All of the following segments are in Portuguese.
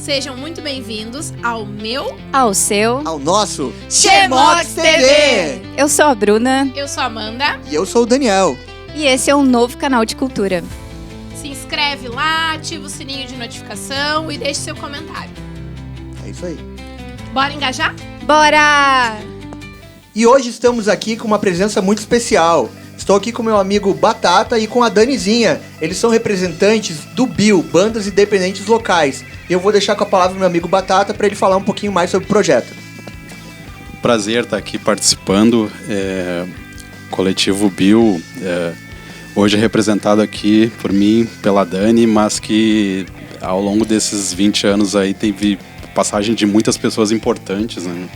Sejam muito bem-vindos ao meu, ao seu, ao nosso Xemox TV. Eu sou a Bruna. Eu sou a Amanda. E eu sou o Daniel. E esse é um novo canal de cultura. Se inscreve lá, ativa o sininho de notificação e deixe seu comentário. É isso aí. Bora engajar? Bora! E hoje estamos aqui com uma presença muito especial. Estou aqui com meu amigo Batata e com a Danizinha. Eles são representantes do BIL, Bandas Independentes Locais. E eu vou deixar com a palavra o meu amigo Batata para ele falar um pouquinho mais sobre o projeto. Prazer estar aqui participando. Coletivo BIL, hoje é representado aqui por mim, pela Dani, mas que ao longo desses 20 anos aí teve passagem de muitas pessoas importantes, né?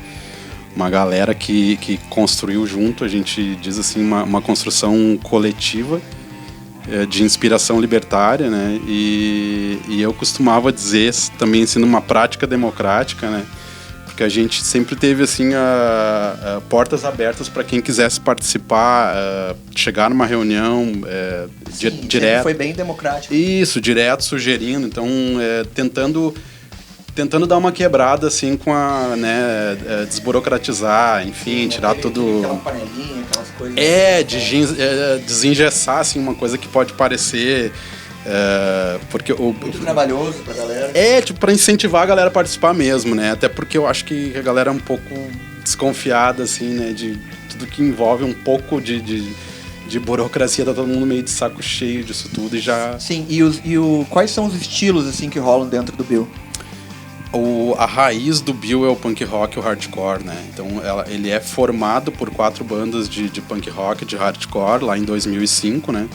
Uma galera que construiu junto, a gente diz assim, uma construção coletiva de inspiração libertária, né? E eu costumava dizer também sendo uma prática democrática, né? Porque a gente sempre teve assim portas abertas para quem quisesse participar, chegar numa reunião direto. Foi bem democrático. Isso, direto, sugerindo, então tentando dar uma quebrada assim com a, né, desburocratizar, enfim, tirar tudo. Aquela panelinha, aquelas coisas. Desengessar assim uma coisa que pode parecer porque muito trabalhoso pra galera. Pra incentivar a galera a participar mesmo, né? Até porque eu acho que a galera é um pouco desconfiada, assim, né? De tudo que envolve um pouco de burocracia, tá todo mundo meio de saco cheio disso tudo e já... Sim, quais são os estilos, assim, que rolam dentro do BIL? A raiz do BIL é o punk rock e o hardcore, né? Então ele é formado por 4 bandas de punk rock, de hardcore, lá em 2005, né?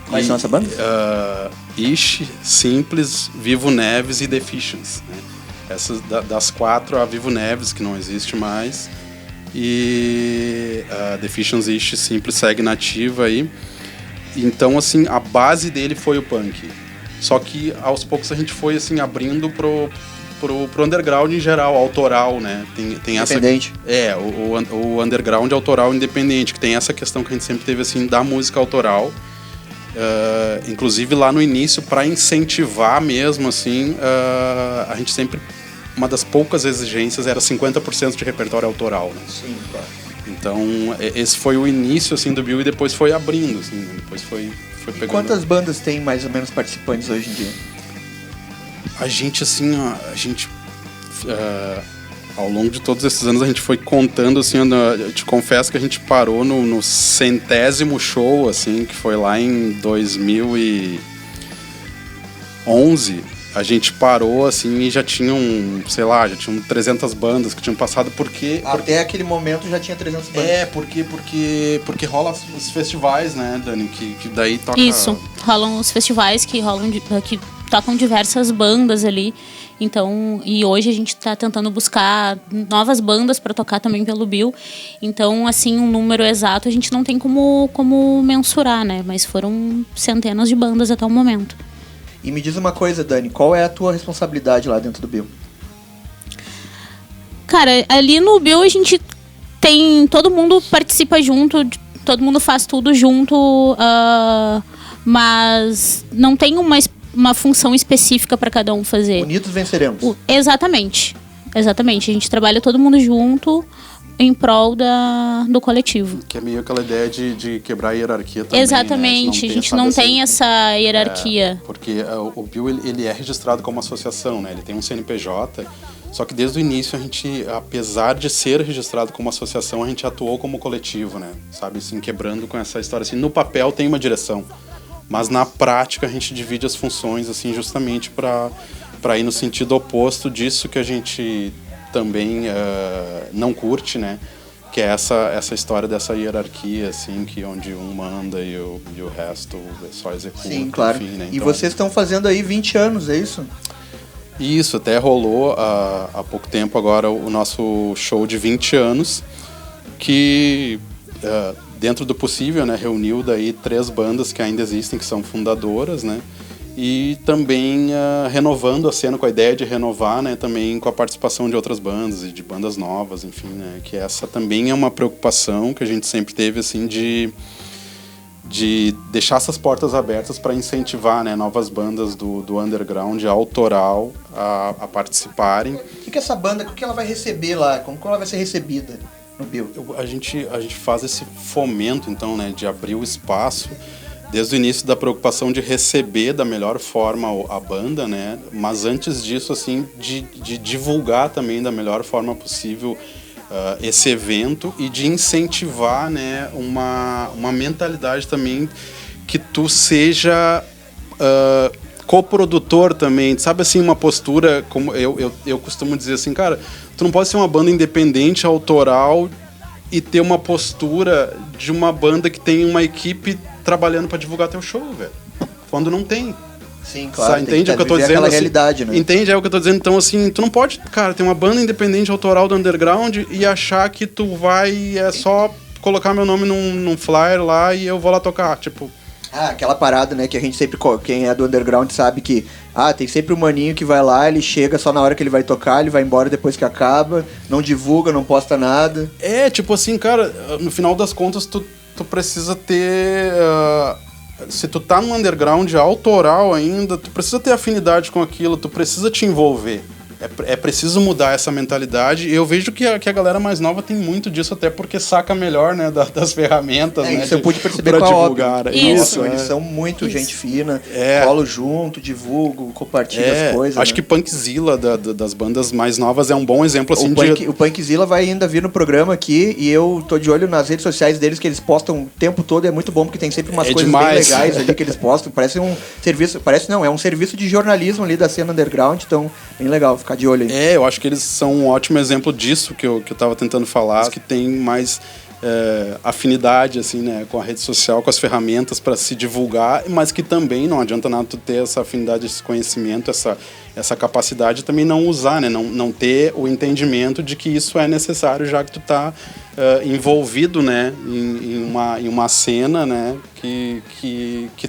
Quais são essas bandas? Ishi, Simples, Vivo Neves e Deficients, né? Essas das 4, a Vivo Neves, que não existe mais, e Deficients e Ishi Simples segue nativa aí. Então, assim, a base dele foi o punk. Só que, aos poucos, a gente foi, assim, abrindo pro underground em geral, autoral, né? Tem independente. O underground autoral independente, que tem essa questão que a gente sempre teve, assim, da música autoral. Inclusive lá no início, para incentivar mesmo, assim, a gente sempre, uma das poucas exigências era 50% de repertório autoral, né? Sim, claro. Então, esse foi o início, assim, do BIL e depois foi abrindo, assim, né? Depois foi pegando. E quantas bandas tem mais ou menos participantes hoje em dia? A gente, assim, ao longo de todos esses anos a gente foi contando, assim, eu te confesso que a gente parou no 100º show, assim, que foi lá em 2011. A gente parou, assim, e já tinham 300 bandas que tinham passado, porque... Até aquele momento já tinha 300 bandas. Porque rola os festivais, né, Dani, que daí toca... Isso, rolam os festivais que tocam diversas bandas ali. Então, e hoje a gente está tentando buscar novas bandas para tocar também pelo BIL. Então, assim, um número exato a gente não tem como mensurar, né? Mas foram centenas de bandas até o momento. E me diz uma coisa, Dani, qual é a tua responsabilidade lá dentro do BIL? Cara, ali no BIL a gente tem... Todo mundo participa junto, todo mundo faz tudo junto, mas não tem uma função específica para cada um fazer. Unidos venceremos. Exatamente. A gente trabalha todo mundo junto em prol do coletivo. Que é meio aquela ideia de quebrar a hierarquia também. Exatamente, né? A gente não tem essa hierarquia. Porque o BIL ele é registrado como associação, né? Ele tem um CNPJ, só que desde o início a gente, apesar de ser registrado como associação, a gente atuou como coletivo, né? Sabe, assim, quebrando com essa história. Assim, no papel tem uma direção, mas na prática a gente divide as funções, assim, justamente para ir no sentido oposto disso que a gente também não curte, né? Que é essa história dessa hierarquia, assim, que onde um manda e o resto só executa. Sim, claro. Enfim, né? E então, vocês estão fazendo aí 20 anos, é isso? Isso, até rolou há pouco tempo agora o nosso show de 20 anos, que dentro do possível, né, reuniu daí 3 bandas que ainda existem, que são fundadoras, né? E também renovando a cena, com a ideia de renovar, né, também com a participação de outras bandas e de bandas novas, enfim, né, que essa também é uma preocupação que a gente sempre teve, assim, de de deixar essas portas abertas para incentivar, né, novas bandas do underground autoral a participarem. O que essa banda, o que ela vai receber lá? Como ela vai ser recebida no Bill? A gente faz esse fomento, então, né, de abrir o espaço desde o início da preocupação de receber da melhor forma a banda, né, mas antes disso, assim, de divulgar também da melhor forma possível esse evento e de incentivar, né, uma mentalidade também que tu seja coprodutor também, sabe, assim, uma postura, como eu costumo dizer assim, cara, tu não pode ser uma banda independente, autoral e ter uma postura de uma banda que tem uma equipe trabalhando para divulgar teu show, velho, quando não tem. Sim, claro. Entende o que eu tô dizendo? Assim, realidade, né? Entende? É o que eu tô dizendo. Então, assim, tu não pode, cara, ter uma banda independente autoral do underground e achar que tu vai só colocar meu nome num flyer lá e eu vou lá tocar, tipo... aquela parada, né, que a gente sempre... Quem é do underground sabe que... tem sempre um maninho que vai lá, ele chega só na hora que ele vai tocar, ele vai embora depois que acaba, não divulga, não posta nada. Tipo assim, cara, no final das contas, tu precisa ter... se tu tá no underground autoral ainda, tu precisa ter afinidade com aquilo, tu precisa te envolver. É preciso mudar essa mentalidade. E eu vejo que a galera mais nova tem muito disso, até porque saca melhor, né, das ferramentas, né? Isso eu pude perceber com a divulgar. Isso, eles são muito gente fina, colo junto, divulgo, compartilho as coisas. Acho que Punkzilla, das bandas mais novas, é um bom exemplo, assim, O Punkzilla vai ainda vir no programa aqui e eu tô de olho nas redes sociais deles, que eles postam o tempo todo, é muito bom, porque tem sempre umas coisas demais. bem legais ali que eles postam. Parece um serviço, é um serviço de jornalismo ali da cena underground, então, bem legal. Ficar de olho aí. Eu acho que eles são um ótimo exemplo disso que eu tava tentando falar, que tem mais afinidade, assim, né, com a rede social, com as ferramentas para se divulgar, mas que também não adianta nada tu ter essa afinidade, esse conhecimento, essa capacidade também não usar, né, não ter o entendimento de que isso é necessário, já que tu tá envolvido, né, em uma cena, né, que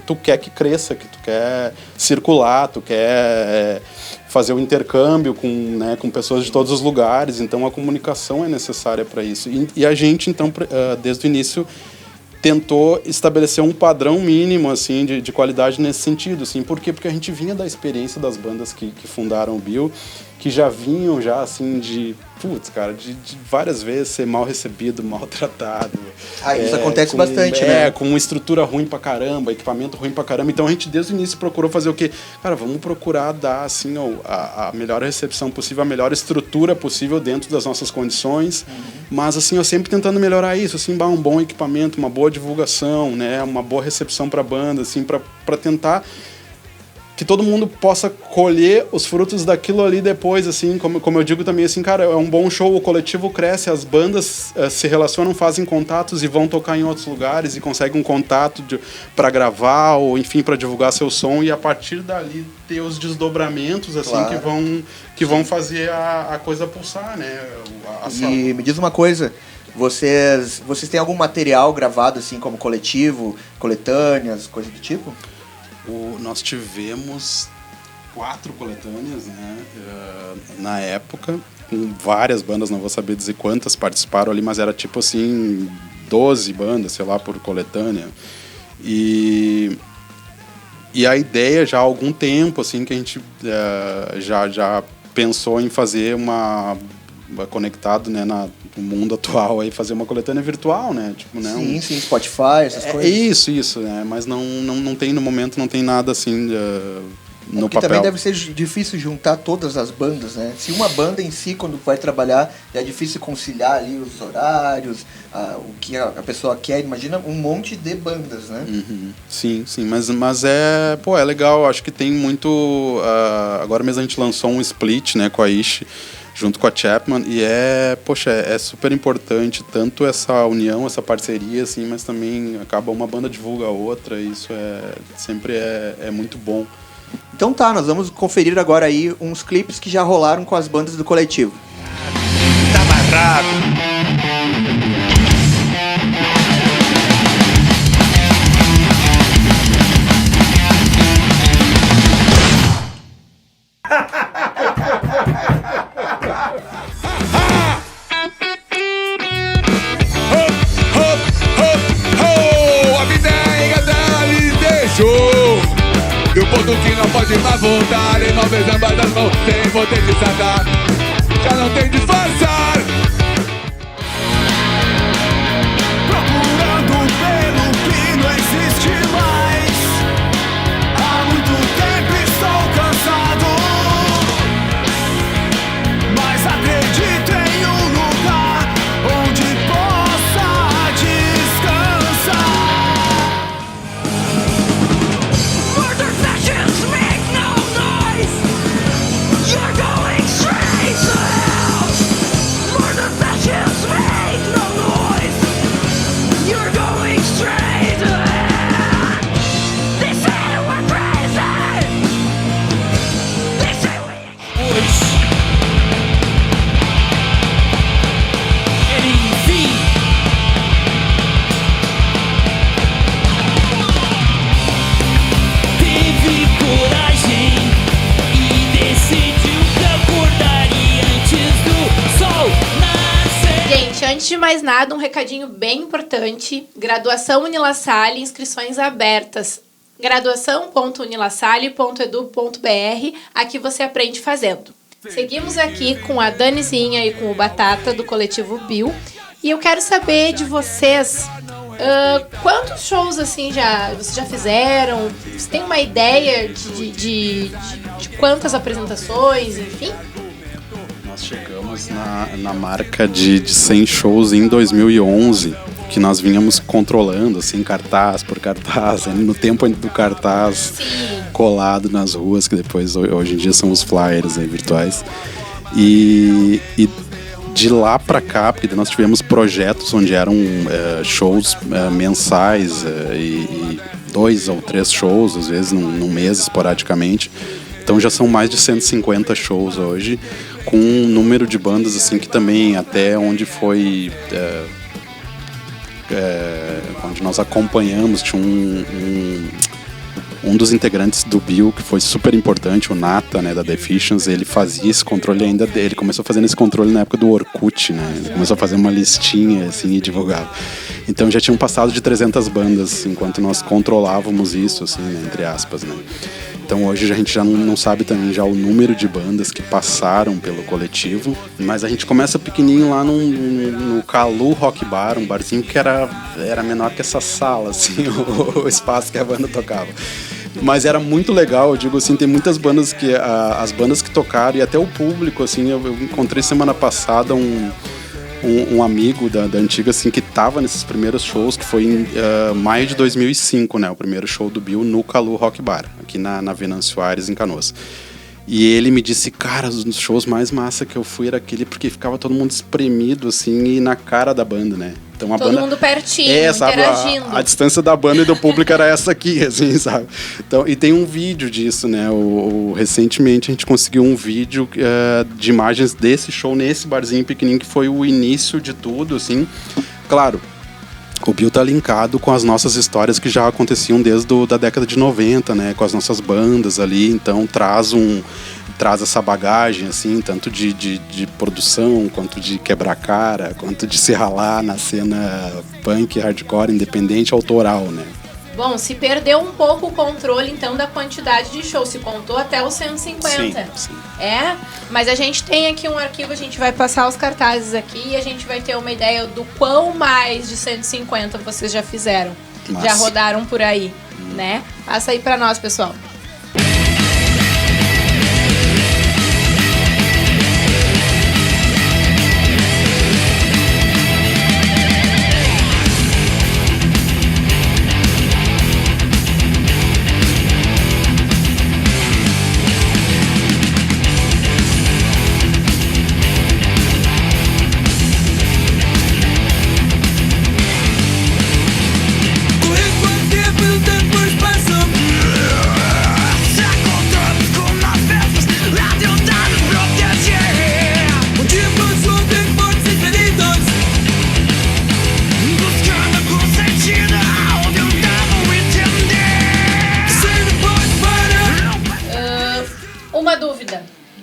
tu quer que cresça, que tu quer circular, tu quer fazer um intercâmbio com pessoas de todos os lugares, então a comunicação é necessária para isso. E a gente, então, desde o início, tentou estabelecer um padrão mínimo, assim, de qualidade nesse sentido, assim. Por quê? Porque a gente vinha da experiência das bandas que fundaram o Bill, que já vinham, assim, de várias vezes ser mal recebido, maltratado. Isso acontece bastante, né? Com uma estrutura ruim pra caramba, equipamento ruim pra caramba. Então a gente, desde o início, procurou fazer o quê? Cara, vamos procurar dar, assim, a melhor recepção possível, a melhor estrutura possível dentro das nossas condições. Mas, assim, eu sempre tentando melhorar isso, assim, um bom equipamento, uma boa divulgação, né? Uma boa recepção pra banda, assim, pra tentar que todo mundo possa colher os frutos daquilo ali depois, assim, como eu digo também, assim, cara, é um bom show, o coletivo cresce, as bandas se relacionam, fazem contatos e vão tocar em outros lugares e conseguem um contato para gravar ou, enfim, para divulgar seu som, e a partir dali ter os desdobramentos, assim, claro, que vão fazer a coisa pulsar, né? E me diz uma coisa, vocês têm algum material gravado, assim, como coletivo, coletâneas, coisa do tipo? Nós tivemos 4 coletâneas, né, na época, com várias bandas, não vou saber dizer quantas participaram ali, mas era tipo assim, 12 bandas, sei lá, por coletânea. E a ideia já há algum tempo, assim, que a gente já pensou em fazer uma... conectado, né, no mundo atual, aí fazer uma coletânea virtual, né, tipo, né, sim, Spotify, essas coisas. Isso, né, mas não tem, no momento, não tem nada assim no papel. Também deve ser difícil juntar todas as bandas, né, se uma banda em si, quando vai trabalhar, é difícil conciliar ali os horários, o que a pessoa quer, imagina um monte de bandas, né. Sim, mas é legal, acho que tem muito, agora mesmo a gente lançou um split, né, com a Ishi, junto com a Chapman, e é super importante, tanto essa união, essa parceria, assim, mas também acaba uma banda divulga a outra, e isso sempre é muito bom. Então tá, nós vamos conferir agora aí uns clipes que já rolaram com as bandas do coletivo. Tá amarrado. A vida é pra voltar. E uma vez ambas as mãos sem poder desatar. Já não tem disfarçar. Procurando pelo que não existe mais. Há muito tempo estou cansado, mas acredito em um lugar onde possa descansar. Murder sessions make no noise. You're going straight to hell. Murder sessions make no noise. You're going straight to hell. They say we're crazy. They say we... Teve coragem e decidiu que acordaria antes do sol nascer. Gente, antes de mais nada, um recadinho bem importante. Graduação Unilassalle, inscrições abertas. graduação.unilassalle.edu.br. Aqui você aprende fazendo. Seguimos aqui com a Danizinha e com o Batata do Coletivo Bill. E eu quero saber de vocês, quantos shows assim vocês já fizeram? Você tem uma ideia de quantas apresentações, enfim? Nós chegamos na marca de 100 shows em 2011, que nós vínhamos controlando, assim, cartaz por cartaz, no tempo do cartaz. Sim. Colado nas ruas, que depois, hoje em dia, são os flyers aí, virtuais. E de lá pra cá, porque nós tivemos projetos onde eram shows mensais e 2 ou 3 shows, às vezes num mês, esporadicamente. Então já são mais de 150 shows hoje, com um número de bandas assim que também até onde foi... onde nós acompanhamos, tinha um dos integrantes do Bill, que foi super importante, o Nata, né, da Deficiency, ele fazia esse controle ainda dele. Ele começou fazendo esse controle na época do Orkut, né? Ele começou a fazer uma listinha, assim, e divulgava. Então já tinham passado de 300 bandas, enquanto nós controlávamos isso, assim, né, entre aspas, né? Então hoje a gente já não sabe também já o número de bandas que passaram pelo coletivo, mas a gente começa pequenininho lá no Calu Rock Bar, um barzinho que era menor que essa sala, assim, o espaço que a banda tocava. Mas era muito legal, eu digo assim, tem muitas bandas que... as bandas que tocaram e até o público, assim, eu encontrei semana passada um amigo da antiga, assim, que tava nesses primeiros shows, que foi em maio de 2005, né? O primeiro show do Bill no Calu Rock Bar, aqui na Venâncio Aires, em Canoas. E ele me disse, cara, os shows mais massa que eu fui era aquele porque ficava todo mundo espremido, assim, e na cara da banda, né? Então a Todo banda... mundo pertinho, sabe, interagindo. a distância da banda e do público era essa aqui, assim, sabe? Então, e tem um vídeo disso, né? Recentemente a gente conseguiu um vídeo de imagens desse show nesse barzinho pequenininho, que foi o início de tudo, assim. Claro, o Bill tá linkado com as nossas histórias que já aconteciam desde da década de 90, né? Com as nossas bandas ali, então traz essa bagagem, assim, tanto de produção, quanto de quebrar cara, quanto de se ralar na cena punk, hardcore, independente, autoral, né? Bom, se perdeu um pouco o controle, então, da quantidade de shows. Se contou até os 150. Sim. Mas a gente tem aqui um arquivo, a gente vai passar os cartazes aqui e a gente vai ter uma ideia do quão mais de 150 vocês já fizeram. Massa. Já rodaram por aí, né? Passa aí pra nós, pessoal.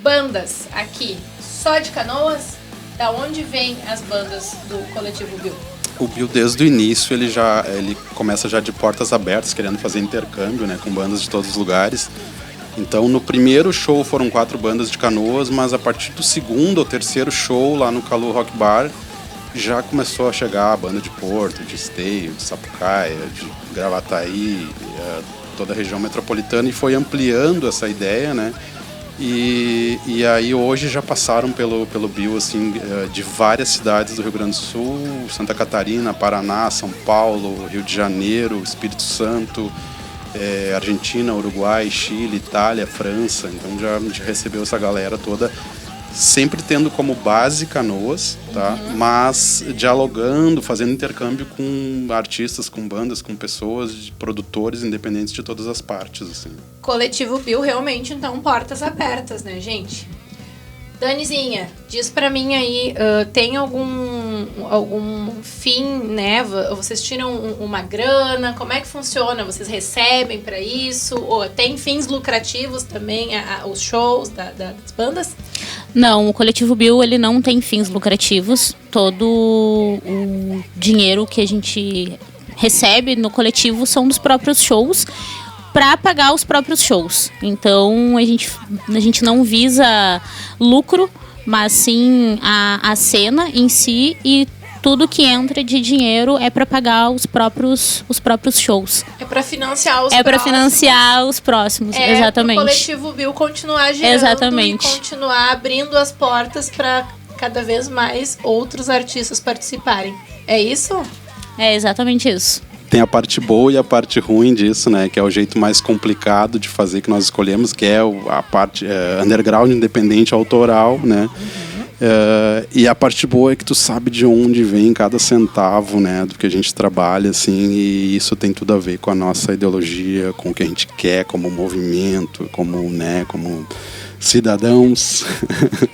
Bandas aqui, só de Canoas? Da onde vêm as bandas do Coletivo Bill? O Bill, desde o início, ele começa já de portas abertas, querendo fazer intercâmbio, né, com bandas de todos os lugares. Então, no primeiro show foram 4 bandas de Canoas, mas a partir do segundo ou terceiro show lá no Calu Rock Bar, já começou a chegar a banda de Porto, de Esteio, de Sapucaia, de Gravataí, toda a região metropolitana, e foi ampliando essa ideia, né? E aí hoje já passaram pelo Bill, assim, de várias cidades do Rio Grande do Sul, Santa Catarina, Paraná, São Paulo, Rio de Janeiro, Espírito Santo, Argentina, Uruguai, Chile, Itália, França. Então já recebeu essa galera toda, sempre tendo como base Canoas, tá? Mas dialogando, fazendo intercâmbio com artistas, com bandas, com pessoas, produtores independentes de todas as partes, assim. Coletivo Bill realmente, então, portas abertas, né, gente? Danizinha, diz pra mim aí, tem algum fim, né? Vocês tiram uma grana? Como é que funciona? Vocês recebem pra isso? Ou tem fins lucrativos também, os shows das bandas? Não, o Coletivo Bill, ele não tem fins lucrativos. Todo o dinheiro que a gente recebe no coletivo são dos próprios shows, para pagar os próprios shows. Então, a gente não visa lucro, mas sim a cena em si, e tudo que entra de dinheiro é para pagar os próprios shows. É para financiar os próximos. É para financiar os próximos, exatamente. É o Coletivo Bill continuar girando, exatamente, e continuar abrindo as portas para cada vez mais outros artistas participarem. É isso? É exatamente isso. Tem a parte boa e a parte ruim disso, né? Que é o jeito mais complicado de fazer que nós escolhemos, que é a parte underground, independente, autoral, né? E a parte boa é que tu sabe de onde vem cada centavo, né? Do que a gente trabalha, assim, e isso tem tudo a ver com a nossa ideologia, com o que a gente quer como movimento, como cidadãos.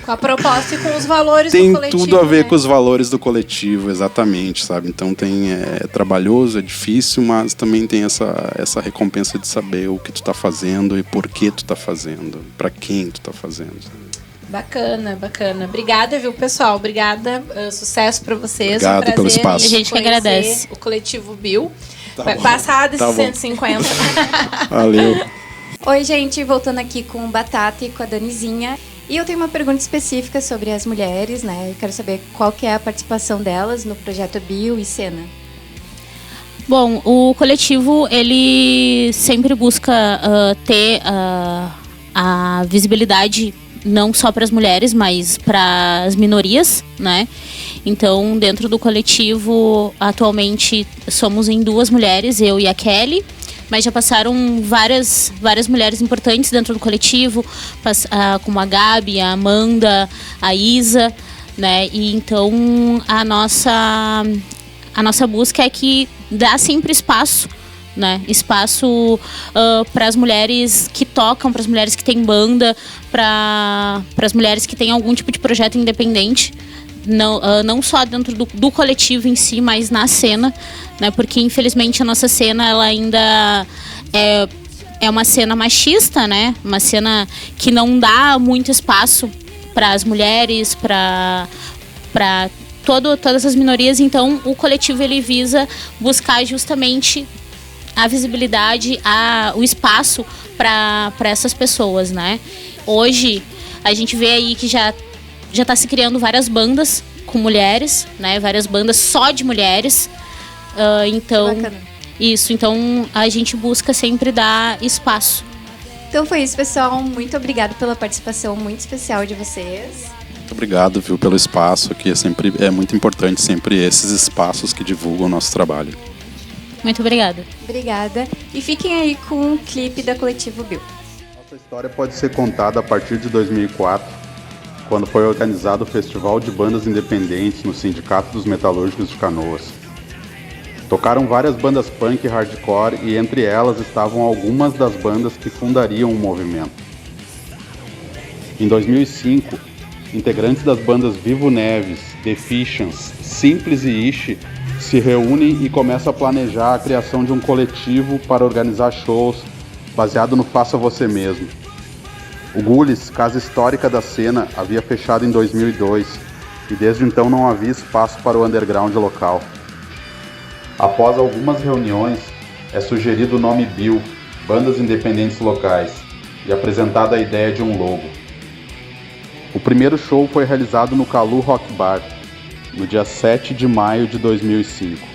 Com a proposta e com os valores tem do coletivo. Tem tudo a ver, né? com os valores do coletivo, exatamente, sabe? Então é trabalhoso, é difícil, mas também tem essa recompensa de saber o que tu tá fazendo e por que tu tá fazendo, para quem tu tá fazendo. Bacana, bacana. Obrigada, viu, pessoal? Obrigada. Sucesso para vocês. Obrigado pelo espaço. A gente que agradece. O Coletivo Bill. Tá Vai bom. passar desses Tá bom. 150. Valeu. Oi, gente, voltando aqui com o Batata e com a Danizinha. E eu tenho uma pergunta específica sobre as mulheres, né? Eu quero saber qual que é a participação delas no projeto Bill e Cena. Bom, o coletivo, ele sempre busca ter a visibilidade não só para as mulheres, mas para as minorias, né? Então, dentro do coletivo, atualmente somos em 2 mulheres, eu e a Kelly. Mas já passaram várias mulheres importantes dentro do coletivo, como a Gabi, a Amanda, a Isa, né? E então a nossa busca é que dá sempre espaço, né? Espaço para as mulheres que tocam, para as mulheres que têm banda, para as mulheres que têm algum tipo de projeto independente. Não só dentro do coletivo em si, mas na cena, né? Porque infelizmente a nossa cena ela ainda é uma cena machista, né? Uma cena que não dá muito espaço para as mulheres, para todas as minorias. Então o coletivo ele visa buscar justamente a visibilidade, o espaço para essas pessoas, né? Hoje a gente vê aí que já está se criando várias bandas com mulheres, né? Várias bandas só de mulheres. Então, isso. Então, a gente busca sempre dar espaço. Então foi isso, pessoal. Muito obrigada pela participação muito especial de vocês. Muito obrigado, viu, pelo espaço, que é muito importante sempre esses espaços que divulgam o nosso trabalho. Muito obrigada. Obrigada. E fiquem aí com o clipe da Coletivo Bill. Nossa história pode ser contada a partir de 2004, quando foi organizado o Festival de Bandas Independentes no Sindicato dos Metalúrgicos de Canoas. Tocaram várias bandas punk e hardcore e entre elas estavam algumas das bandas que fundariam o movimento. Em 2005, integrantes das bandas Vivo Neves, Deficients, Simples e Ishi se reúnem e começam a planejar a criação de um coletivo para organizar shows baseado no Faça Você Mesmo. O Gules, casa histórica da cena, havia fechado em 2002 e desde então não havia espaço para o underground local. Após algumas reuniões, é sugerido o nome Bill, Bandas Independentes Locais, e apresentada a ideia de um logo. O primeiro show foi realizado no Calu Rock Bar, no dia 7 de maio de 2005.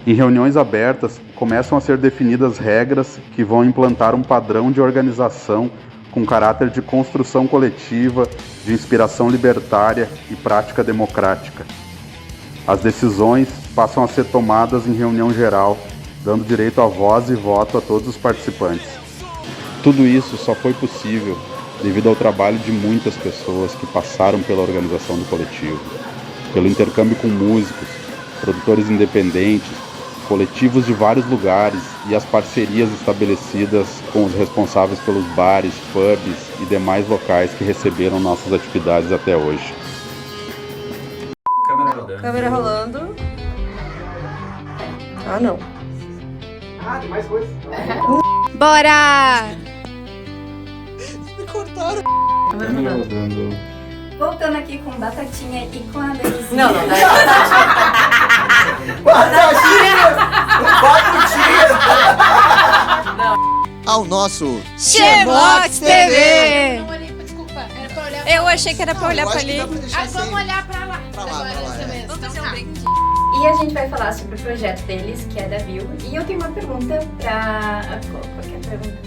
Em reuniões abertas, começam a ser definidas regras que vão implantar um padrão de organização com caráter de construção coletiva, de inspiração libertária e prática democrática. As decisões passam a ser tomadas em reunião geral, dando direito à voz e voto a todos os participantes. Tudo isso só foi possível devido ao trabalho de muitas pessoas que passaram pela organização do coletivo, pelo intercâmbio com músicos, produtores independentes, coletivos de vários lugares e as parcerias estabelecidas com os responsáveis pelos bares, pubs e demais locais que receberam nossas atividades até hoje. Câmera rolando. Ah, não. Ah, tem mais coisa. Bora! Me cortaram. Voltando aqui com Batatinha e com a Danizinha. Não, não dá. Ao nosso Xemox TV! Não olhei, desculpa, era pra olhar. Eu achei que era pra olhar eu pra acho que ali. dá pra deixar Ah, vamos sem. olhar pra lá. Pra lá, Agora, pra lá, isso é. mesmo. Vamos fazer Então um tá. brinde. E a gente vai falar sobre o projeto deles, que é da Bill. E eu tenho uma pergunta pra... Qual que é a pergunta?